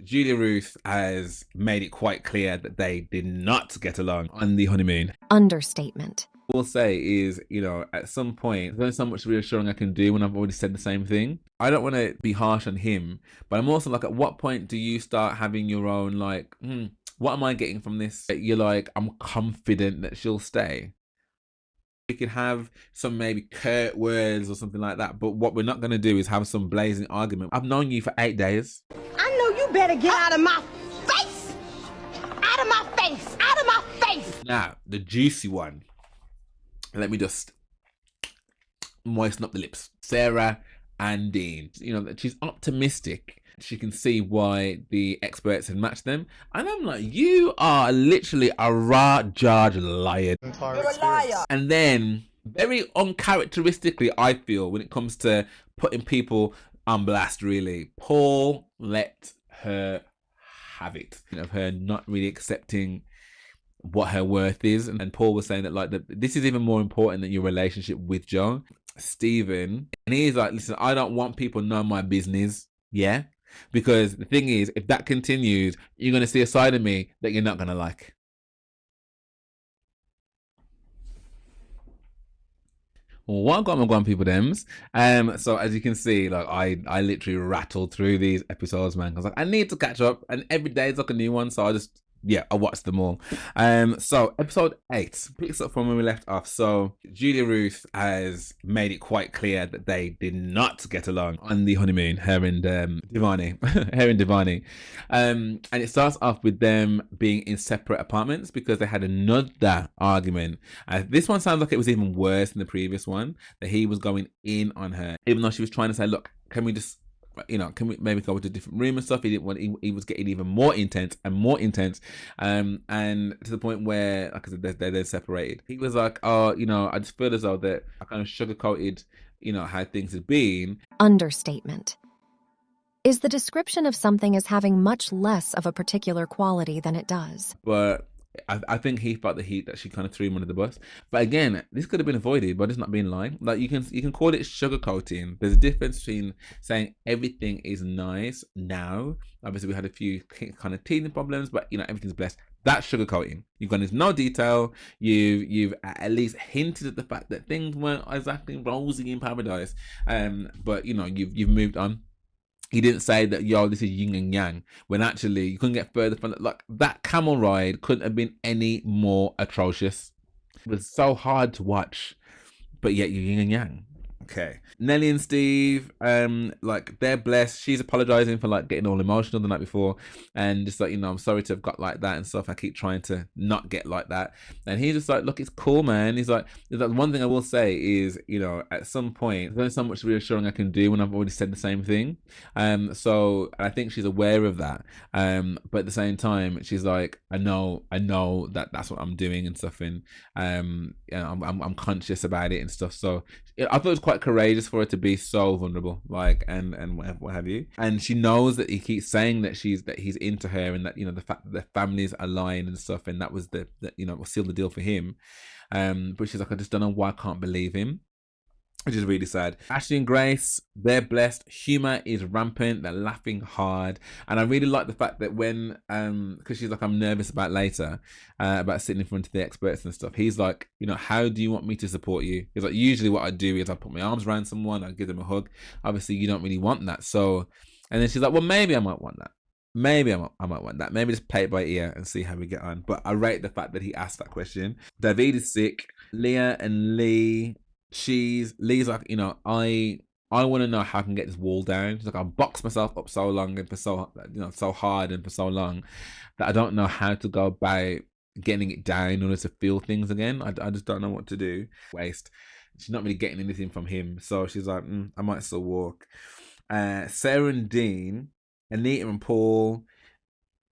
Julia Ruth has made it quite clear that they did not get along on the honeymoon. Understatement. Will say is, at some point, there's only so much reassuring I can do when I've already said the same thing. I don't want to be harsh on him, but I'm also like, at what point do you start having your own, like, what am I getting from this? You're like, I'm confident that she'll stay. We could have some maybe curt words or something like that, but what we're not going to do is have some blazing argument. I've known you for 8 days. I know you better get out of my face! Out of my face! Out of my face! Now, the juicy one. Let me just moisten up the lips. Sarah and Dean. She's optimistic. She can see why the experts had matched them. And I'm like, you are literally a raw-jarred liar. You're a liar. And then, very uncharacteristically, I feel, when it comes to putting people on blast, really, Paul let her have it. Of her not really accepting what her worth is, and Paul was saying that this is even more important than your relationship with Joe. Stephen, and he's like, listen, I don't want people knowing my business, yeah, because the thing is, if that continues, you're going to see a side of me that you're not going to like. What got my grand people dems? So as you can see, like I literally rattled through these episodes, man. I was like, I need to catch up, and every day it's like a new one, so I watched them all. So episode 8 picks up from when we left off. So Julia Ruth has made it quite clear that they did not get along on the honeymoon, her and Divani. And it starts off with them being in separate apartments because they had another argument. This one sounds like it was even worse than the previous one, that he was going in on her, even though she was trying to say, look, can we just, can we maybe go to a different room and stuff? He didn't want. He was getting even more intense and more intense, and to the point where, like I said, they're separated. He was like, "Oh, I just feel as though that I kind of sugarcoated, how things had been." Understatement. Is the description of something as having much less of a particular quality than it does. But I think he felt the heat that she kind of threw him under the bus. But again, this could have been avoided by just not being lying. Like you can call it sugarcoating. There's a difference between saying everything is nice now. Obviously, we had a few kind of teething problems, but everything's blessed. That's sugarcoating. You've gone into no detail. You've at least hinted at the fact that things weren't exactly rosy in paradise. But you've moved on. He didn't say that, this is yin and yang, when actually you couldn't get further from that. Like, that camel ride couldn't have been any more atrocious. It was so hard to watch, but yet you're yin and yang. Okay. Nelly and Steve, they're blessed. She's apologizing for getting all emotional the night before, and just I'm sorry to have got like that and stuff. I keep trying to not get like that, and he's just like, look, it's cool, man. He's like, one thing I will say is, at some point, there's only so much reassuring I can do when I've already said the same thing. So I think she's aware of that. But at the same time, she's like, I know that that's what I'm doing and stuff, and I'm conscious about it and stuff. So I thought it was quite courageous for her to be so vulnerable, and what have you. And she knows that he keeps saying that he's into her, and that the fact that their families are lying and stuff, and that was will seal the deal for him. But she's like, I just don't know why I can't believe him, which is really sad. Ashley and Grace, they're blessed. Humor is rampant. They're laughing hard. And I really like the fact that when, because she's like, I'm nervous about later, about sitting in front of the experts and stuff. He's like, how do you want me to support you? He's like, usually what I do is I put my arms around someone, I give them a hug. Obviously, you don't really want that. So, and then she's like, well, maybe I might want that. Maybe I might want that. Maybe just play it by ear and see how we get on. But I rate the fact that he asked that question. David is sick. Leah and Lee, Lee's like, I want to know how I can get this wall down. She's like, I boxed myself up so long and for so hard and for so long that I don't know how to go about getting it down in order to feel things again. I just don't know what to do. Waste. She's not really getting anything from him, so she's like, I might still walk. Sarah and Dean, Anita and Paul,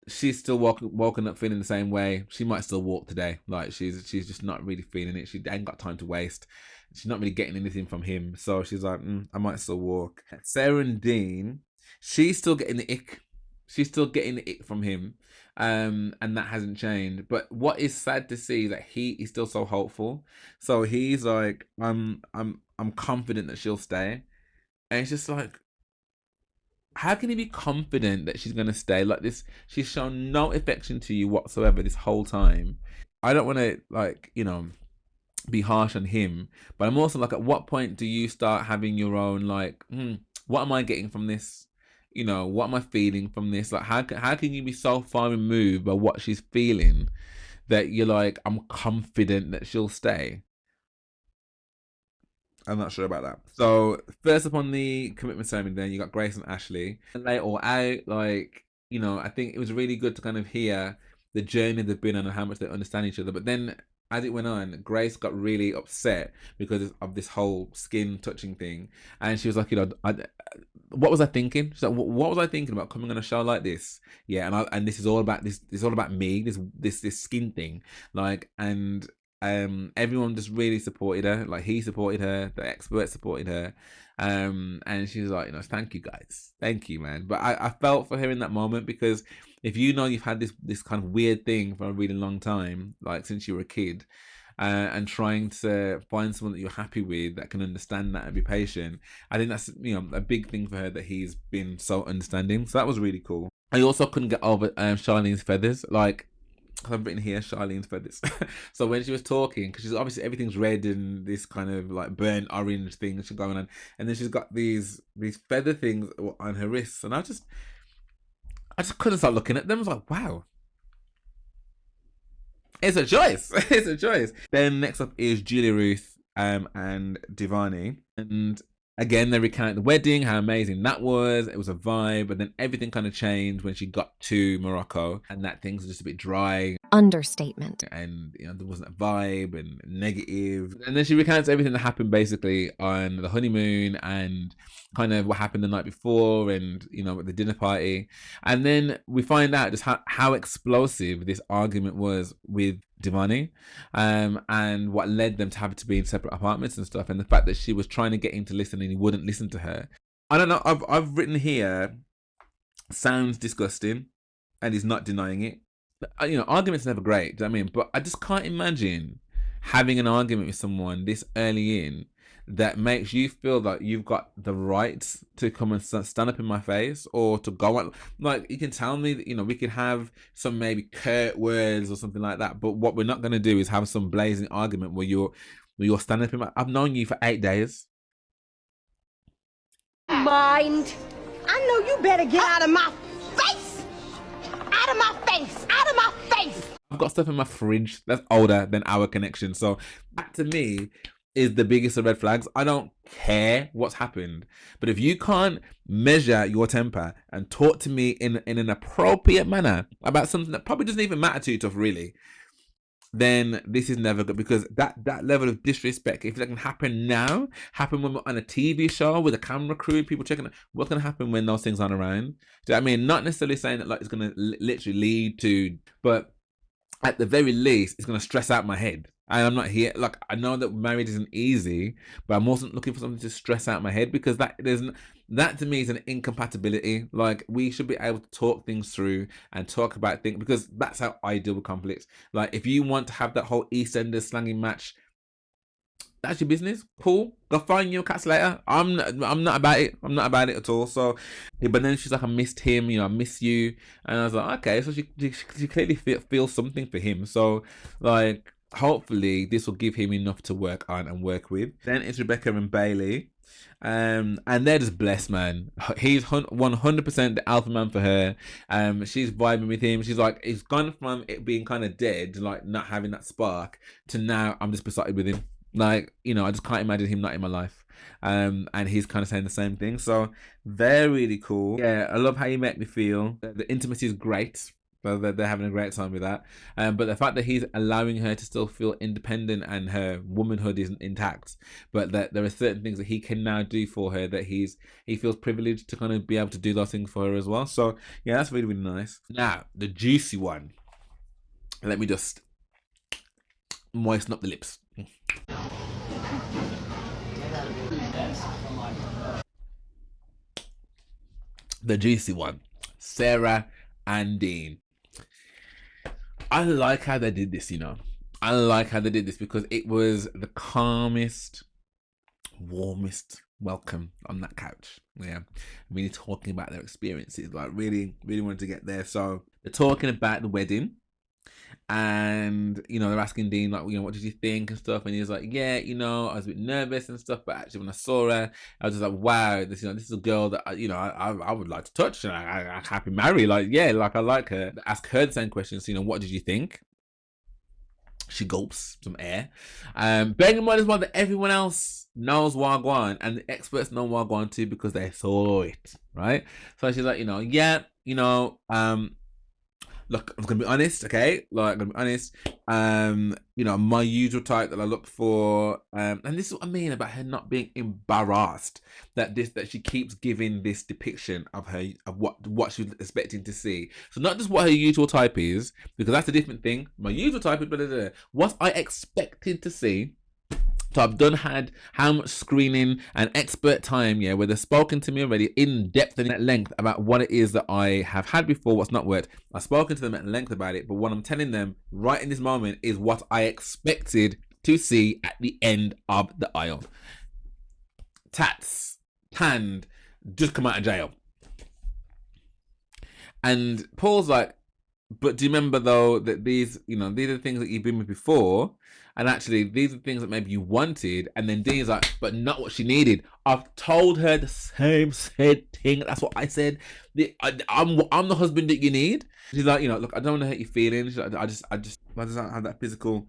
she's still woken up feeling the same way. She might still walk today. Like she's just not really feeling it. She ain't got time to waste. She's not really getting anything from him, so she's like, I might still walk. Sarah and Dean, she's still getting the ick. She's still getting the ick from him, and that hasn't changed. But what is sad to see that he is still so hopeful. So he's like, I'm confident that she'll stay, and it's just like, how can you be confident that she's gonna stay like this? She's shown no affection to you whatsoever this whole time. I don't want to, like, be harsh on him, but I'm also like, at what point do you start having your own, like, what am I getting from this? What am I feeling from this? Like, how can you be so far removed by what she's feeling that you're like, I'm confident that she'll stay? I'm not sure about that. So first up on the commitment ceremony, then you got Grace and Ashley, and they all out. Like, I think it was really good to kind of hear the journey they've been on and how much they understand each other. But then, as it went on, Grace got really upset because of this whole skin touching thing, and she was like, what was I thinking? She's like, what was I thinking about coming on a show like this? Yeah, and this is all about this. It's all about me. This skin thing, like, and everyone just really supported her. Like, he supported her, the experts supported her, and she was like, thank you guys, thank you, man. But I felt for her in that moment, because if you've had this kind of weird thing for a really long time, like since you were a kid, and trying to find someone that you're happy with, that can understand that and be patient, I think that's a big thing for her, that he's been so understanding. So that was really cool. I also couldn't get over Charlene's feathers. Like, I've written here Charlene's feathers. So when she was talking, because she's obviously, everything's red and this kind of like burnt orange thing she's going on, and then she's got these feather things on her wrists, and I just couldn't stop looking at them. I was like, wow, it's a choice. It's a choice. Then next up is Julia Ruth and Divani, and again, they recount the wedding, how amazing that was. It was a vibe, but then everything kind of changed when she got to Morocco, and that things were just a bit dry. Understatement. And there wasn't a vibe, and negative. And then she recounts everything that happened basically on the honeymoon, and kind of what happened the night before, and at the dinner party. And then we find out just how explosive this argument was with Divani, and what led them to have to be in separate apartments and stuff, and the fact that she was trying to get him to listen and he wouldn't listen to her. I don't know, I've written here, sounds disgusting, and he's not denying it. Arguments are never great, do you know what I mean? But I just can't imagine having an argument with someone this early in that makes you feel like you've got the right to come and stand up in my face, or to go on. Like, you can tell me that, we can have some maybe curt words or something like that, but what we're not going to do is have some blazing argument where you're standing up in my... I've known you for 8 days. Mind. I know you better get out of my face. Out of my face. Out of my face. I've got stuff in my fridge that's older than our connection. So that, to me, is the biggest of red flags. I don't care what's happened, but if you can't measure your temper and talk to me in an appropriate manner about something that probably doesn't even matter to you, tough, really, then this is never good. Because that level of disrespect, if it can happen now, happen when we're on a TV show with a camera crew, people checking, what's going to happen when those things aren't around? Do you know what I mean? Not necessarily saying that like it's going to literally lead to, but at the very least, it's going to stress out my head. And I'm not here, like, I know that marriage isn't easy, but I'm also looking for something to stress out my head, because that to me is an incompatibility. Like, we should be able to talk things through and talk about things, because that's how I deal with conflicts. Like, if you want to have that whole EastEnders slanging match, that's your business. Cool. Go find your cats later. I'm not about it. I'm not about it at all. So, yeah, but then she's like, I missed him. I miss you. And I was like, okay. So she clearly feels something for him. So, like, hopefully this will give him enough to work on and work with. Then it's Rebecca and Bailey. And they're just blessed, man. He's 100% the alpha man for her. She's vibing with him. She's like, it's gone from it being kind of dead, like not having that spark, to now I'm just besotted with him. Like, I just can't imagine him not in my life. And he's kind of saying the same thing. So they're really cool. Yeah, I love how you make me feel. The intimacy is great. So they're having a great time with that. But the fact that he's allowing her to still feel independent and her womanhood isn't intact, but that there are certain things that he can now do for her, that he feels privileged to kind of be able to do those things for her as well. So yeah, that's really, really nice. Now, the juicy one. Let me just moisten up the lips. The juicy one. Sarah and Dean. I like how they did this, I like how they did this, because it was the calmest, warmest welcome on that couch. Yeah, really talking about their experiences, like really wanted to get there. So they're talking about the wedding, and they're asking Dean, like, what did you think and stuff, and he's like, yeah, I was a bit nervous and stuff, but actually when I saw her, I was just like, wow, this is a girl that I would like to touch, and I happy marry, like, yeah, like I like her. Ask her the same questions, what did you think? She gulps some air. Bearing in mind as well that everyone else knows Wagwan, and the experts know Wagwan too because they saw it, right? So she's like, yeah, look, I'm gonna be honest, okay? Like, I'm gonna be honest. My usual type that I look for, and this is what I mean about her not being embarrassed that she keeps giving this depiction of her, of what she's expecting to see. So not just what her usual type is, because that's a different thing. My usual type is blah, blah, blah. What I expected to see. So I've had how much screening and expert time, yeah, where they've spoken to me already in depth and at length about what it is that I have had before, what's not worked. I've spoken to them at length about it, but what I'm telling them right in this moment is what I expected to see at the end of the aisle. Tats, tanned, just come out of jail. And Paul's like, but do you remember though that these are the things that you've been with before, and actually these are the things that maybe you wanted. And then Dean's like, but not what she needed. I've told her the same said thing. That's what I said. I'm the husband that you need. She's like, look, I don't want to hurt your feelings. I just don't have that physical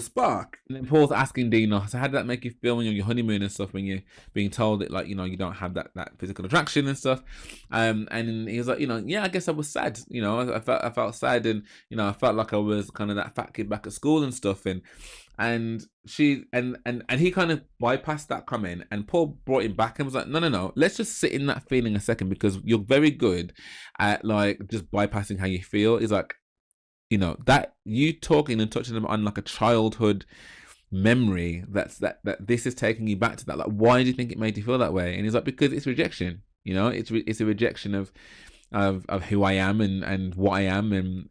spark. And then Paul's asking Dean, so how did that make you feel when you're on your honeymoon and stuff, when you're being told that, like, you don't have that physical attraction and stuff? And he was like, yeah, I guess I was sad. I felt sad, and I felt like I was kind of that fat kid back at school and stuff. And she and he kind of bypassed that comment, and Paul brought him back and was like, no, let's just sit in that feeling a second, because you're very good at like just bypassing how you feel. He's like, that you talking and touching them on like a childhood memory, that this is taking you back to that. Like, why do you think it made you feel that way? And he's like, because it's rejection. It's a rejection of who I am and what I am, and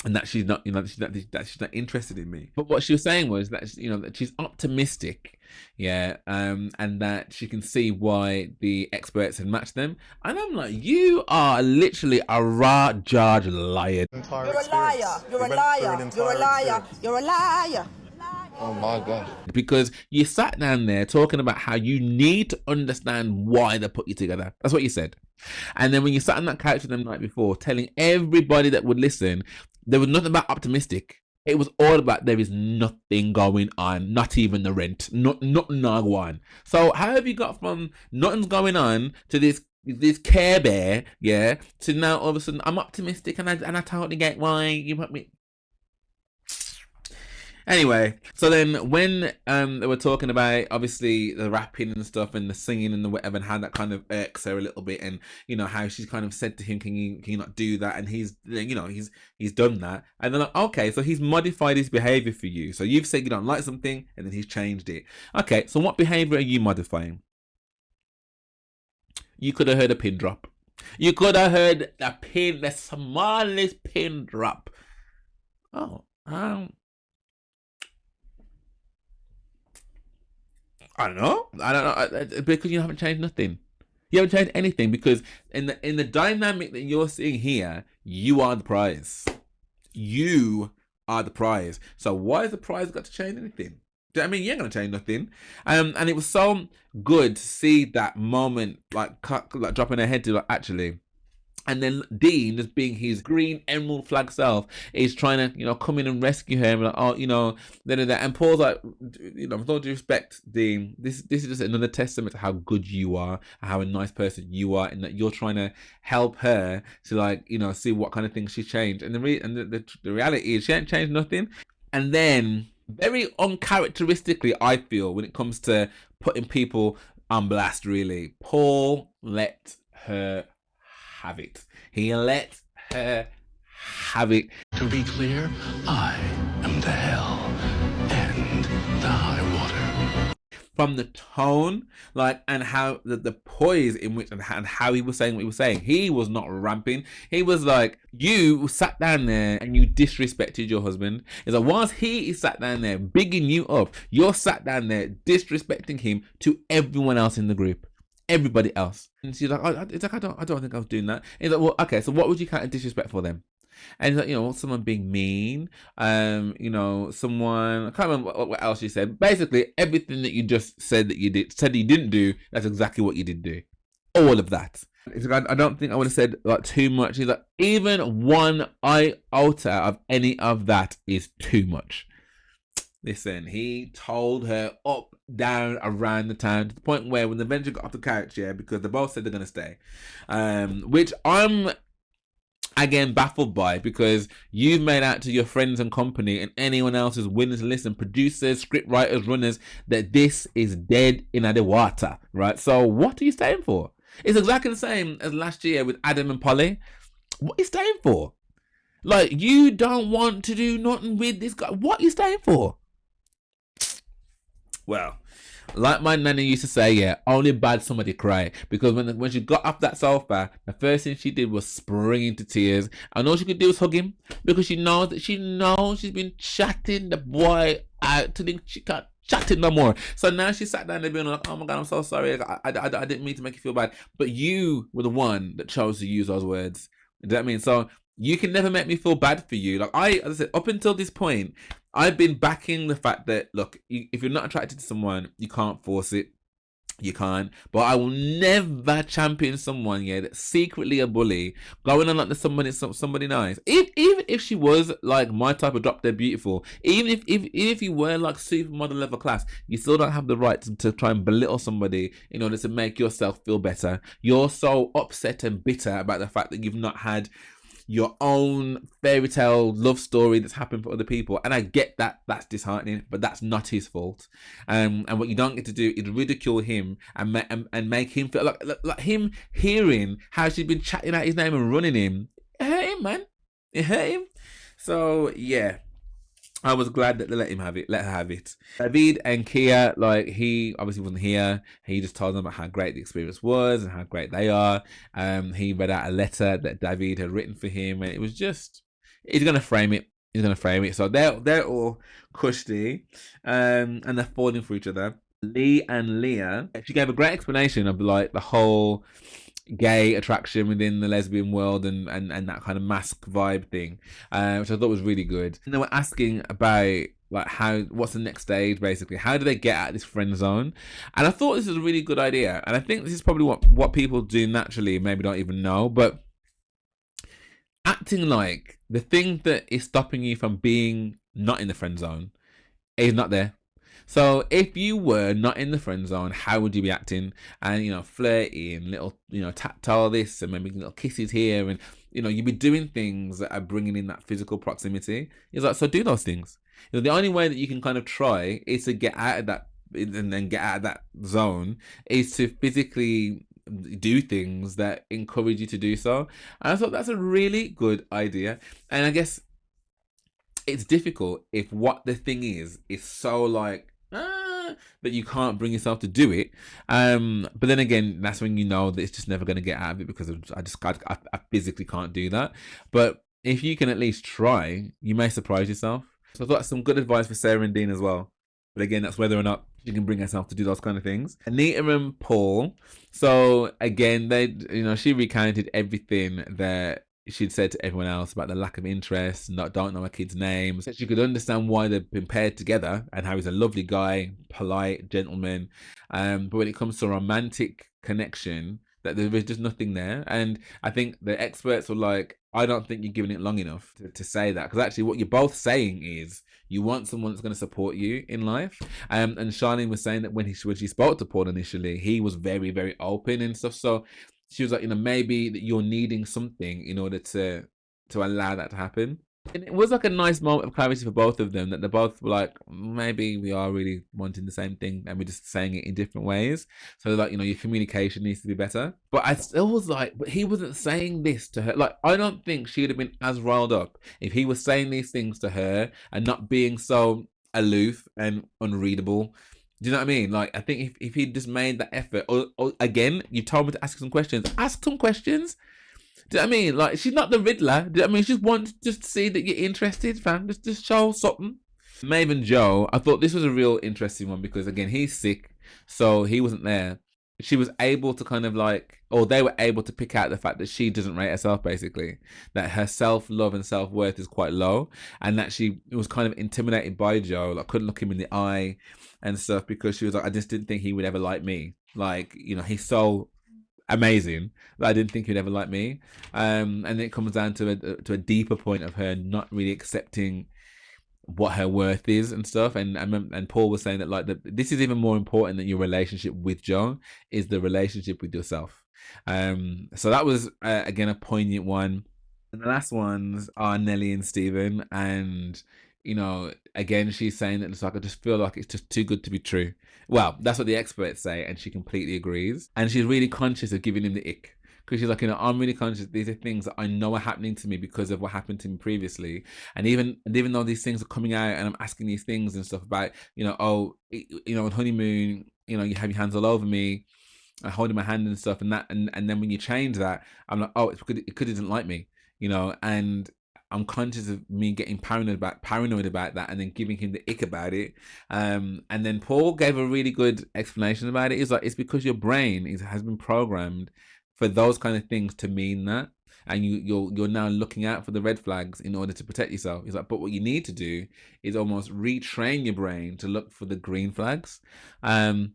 and that she's not, that she's not interested in me. But what she was saying was that, that she's optimistic, yeah, and that she can see why the experts had matched them. And I'm like, you are literally a raw judge liar. You're a liar. You're a liar. You're a liar. You're a liar. Oh my God. Because you sat down there talking about how you need to understand why they put you together. That's what you said. And then when you sat on that couch with them the night before, telling everybody that would listen, there was nothing about optimistic. It was all about there is nothing going on, not even the rent, nothing going on. So how have you got from nothing's going on to this Care Bear, yeah, to now all of a sudden I'm optimistic and I totally get why you put me. Anyway, so then when they were talking about obviously the rapping and stuff and the singing and the whatever, and how that kind of irks her a little bit, and how she's kind of said to him, can you not do that? And he's he's done that, and they're like, okay, so he's modified his behavior for you. So you've said you don't like something, and then he's changed it. Okay, so what behavior are you modifying? You could have heard a pin drop. You could have heard the smallest pin drop. Oh, I don't know, because you haven't changed nothing. You haven't changed anything, because in the dynamic that you're seeing here, you are the prize. You are the prize. So why has the prize got to change anything? I mean, you ain't gonna change nothing. And it was so good to see that moment, like dropping her head to, like, actually. And then Dean, just being his green emerald flag self, is trying to, come in and rescue her. And like, oh, da. And Paul's like, with all due respect, Dean, this is just another testament to how good you are, how a nice person you are, and that you're trying to help her to, like, see what kind of things she's changed. And the reality is she ain't changed nothing. And then, very uncharacteristically, I feel, when it comes to putting people on blast, really, Paul let her have it. He let her have it. To be clear, I am the hell and the high water. from the tone, like, and how the poise in which and how he was saying what he was saying. He was not ramping. He was like, you sat down there and you disrespected your husband. It's like, whilst he is sat down there bigging you up, you're sat down there disrespecting him to everyone else in the group. Everybody else. And she's like, it's like, I don't think I was doing that. And he's like, well, okay, so what would you count as disrespectful then? And he's like, you know, someone being mean, you know, someone, I can't remember what else you said. Basically, everything that you just said that you didn't do, that's exactly what you did do. All of that. It's like, I don't think I would have said like too much. He's like, even one iota of any of that is too much. Listen, he told her up, down, around the town, to the point where when they eventually got off the couch, yeah, because they both said they're going to stay, which I'm, again, baffled by, because you've made out to your friends and company and anyone else who's willing to listen, producers, script writers, runners, that this is dead in the water, right? So what are you staying for? It's exactly the same as last year with Adam and Polly. What are you staying for? Like, you don't want to do nothing with this guy. What are you staying for? Well, like my nanny used to say, yeah, only bad somebody cry. Because when she got off that sofa, the first thing she did was spring into tears. And all she could do was hug him, because she knows she's been chatting the boy out to think she can't chat it no more. So now she sat down there being like, oh my God, I'm so sorry. I didn't mean to make you feel bad. But you were the one that chose to use those words. You know what I mean? So you can never make me feel bad for you. Like, as I said, up until this point, I've been backing the fact that, look, if you're not attracted to someone, you can't force it. You can't. But I will never champion someone, yeah, that's secretly a bully, going on like somebody nice. Even if she was like my type of drop dead beautiful, even if you were like supermodel level class, you still don't have the right to try and belittle somebody in order to make yourself feel better. You're so upset and bitter about the fact that you've not had your own fairy tale love story that's happened for other people. And I get that that's disheartening, but that's not his fault. And what you don't get to do is ridicule him and make him feel like him hearing how she's been chatting out his name and running him. It hurt him, man. It hurt him. So yeah, I was glad that they let her have it. David and Kia, like, he obviously wasn't here. He just told them about how great the experience was and how great they are. He read out a letter that David had written for him, and it was just, he's gonna frame it. So they're all cushy, and they're falling for each other. Lee and Leah, she gave a great explanation of like the whole gay attraction within the lesbian world and that kind of mask vibe thing, which I thought was really good. And they were asking about like what's the next stage, basically. How do they get out of this friend zone? And I thought this was a really good idea. And I think this is probably what people do naturally, maybe don't even know, but acting like the thing that is stopping you from being not in the friend zone is not there. So if you were not in the friend zone, how would you be acting? And, you know, flirting, little, you know, tactile this and maybe little kisses here. And, you know, you'd be doing things that are bringing in that physical proximity. It's like, so do those things. You know, the only way that you can kind of try is to get out of that and then get out of that zone is to physically do things that encourage you to do so. And I thought that's a really good idea. And I guess it's difficult if what the thing is so like, but you can't bring yourself to do it. But then again, that's when you know that it's just never going to get out of it, because I physically can't do that. But if you can at least try, you may surprise yourself. So I thought that's some good advice for Sarah and Dean as well. But again, that's whether or not she can bring herself to do those kind of things. Anita and Paul. So again, she recounted everything that she'd said to everyone else about the lack of interest, don't know her kids' names. She could understand why they've been paired together and how he's a lovely guy, polite, gentleman. But when it comes to a romantic connection, that there is just nothing there. And I think the experts were like, I don't think you're giving it long enough to say that. Because actually what you're both saying is you want someone that's going to support you in life. And Charlene was saying that when she spoke to Paul initially, he was very, very open and stuff. So she was like, maybe that you're needing something in order to allow that to happen. And it was like a nice moment of clarity for both of them, that they both were like, maybe we are really wanting the same thing and we're just saying it in different ways. So like, your communication needs to be better. But I still was like, but he wasn't saying this to her. Like, I don't think she'd have been as riled up if he was saying these things to her and not being so aloof and unreadable Do you know what I mean? Like, I think if he just made that effort, or again, you told me to ask some questions. Ask some questions. Do you know what I mean? Like, she's not the Riddler. Do you know what I mean? She just wants just to see that you're interested, fam. Just show something. Maeve and Joe, I thought this was a real interesting one because, again, he's sick, so he wasn't there. She was able to kind of like, or they were able to pick out the fact that she doesn't rate herself, basically. That her self-love and self-worth is quite low, and that she was kind of intimidated by Joe, like couldn't look him in the eye and stuff because she was like, I just didn't think he would ever like me. Like, you know, he's so amazing that I didn't think he'd ever like me. And it comes down to a deeper point of her not really accepting what her worth is and stuff. And Paul was saying that like this is even more important than your relationship with Joe is the relationship with yourself. So that was again a poignant one. And the last ones are Nelly and Stephen, and you know, again, she's saying that it's like, I just feel like it's just too good to be true. Well, that's what the experts say, and she completely agrees. And she's really conscious of giving him the ick. Because she's like, you know, I'm really conscious. These are things that I know are happening to me because of what happened to me previously. And even though these things are coming out and I'm asking these things and stuff about, you know, oh, you know, on honeymoon, you know, you have your hands all over me, holding my hand and stuff. And that, and then when you change that, I'm like, oh, it's because it could have didn't like me, you know, and I'm conscious of me getting paranoid about that and then giving him the ick about it. And then Paul gave a really good explanation about it. He's like, it's because your brain has been programmed for those kind of things to mean that, and you're now looking out for the red flags in order to protect yourself. He's like, but what you need to do is almost retrain your brain to look for the green flags. And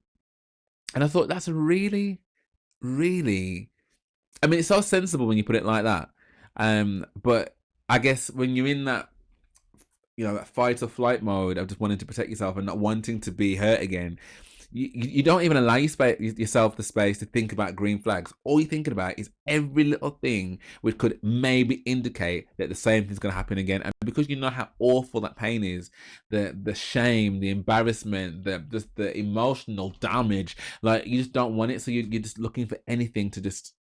I thought that's a really, really, I mean, it's so sensible when you put it like that. But I guess when you're in that, you know, that fight or flight mode of just wanting to protect yourself and not wanting to be hurt again, you don't even allow yourself the space to think about green flags. All you're thinking about is every little thing which could maybe indicate that the same thing's going to happen again. And because you know how awful that pain is, the shame, the embarrassment, just the emotional damage, like you just don't want it. So you're just looking for anything to just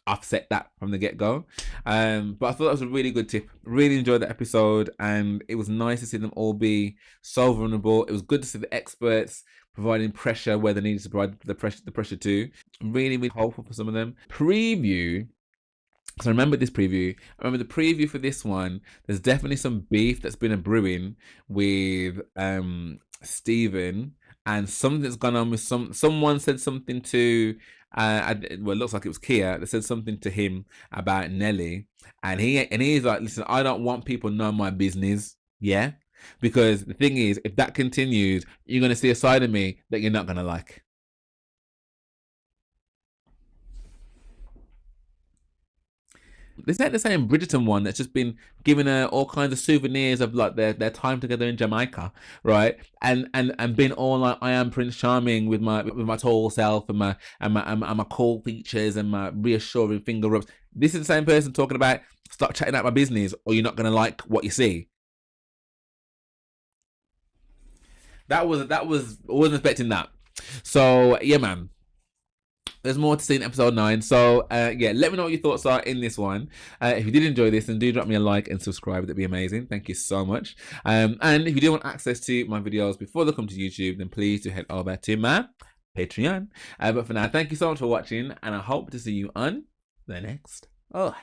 offset that from the get-go. But I thought that was a really good tip. Really enjoyed the episode, and it was nice to see them all be so vulnerable. It was good to see the experts providing pressure where they needed to provide the pressure too. Really, really hopeful for some of them. Preview. So I remember this preview. I remember the preview for this one. There's definitely some beef that's been a brewing with Stephen, and something that's gone on with someone said something to well, it looks like it was Kia that said something to him about Nelly, and he's like, listen, I don't want people knowing my business, yeah, because the thing is, if that continues, you're gonna see a side of me that you're not gonna like. This ain't the same Bridgerton one that's just been giving her all kinds of souvenirs of like their time together in Jamaica, right? And been all like, I am Prince Charming with my tall self and my cool features and my reassuring finger rubs. This is the same person talking about start chatting out my business or you're not gonna like what you see. I wasn't expecting that. So yeah, man. There's more to see in episode 9. So yeah, let me know what your thoughts are in this one. If you did enjoy this, then do drop me a like and subscribe. That'd be amazing. Thank you so much. And if you do want access to my videos before they come to YouTube, then please do head over to my Patreon. But for now, thank you so much for watching, and I hope to see you on the next. Oh.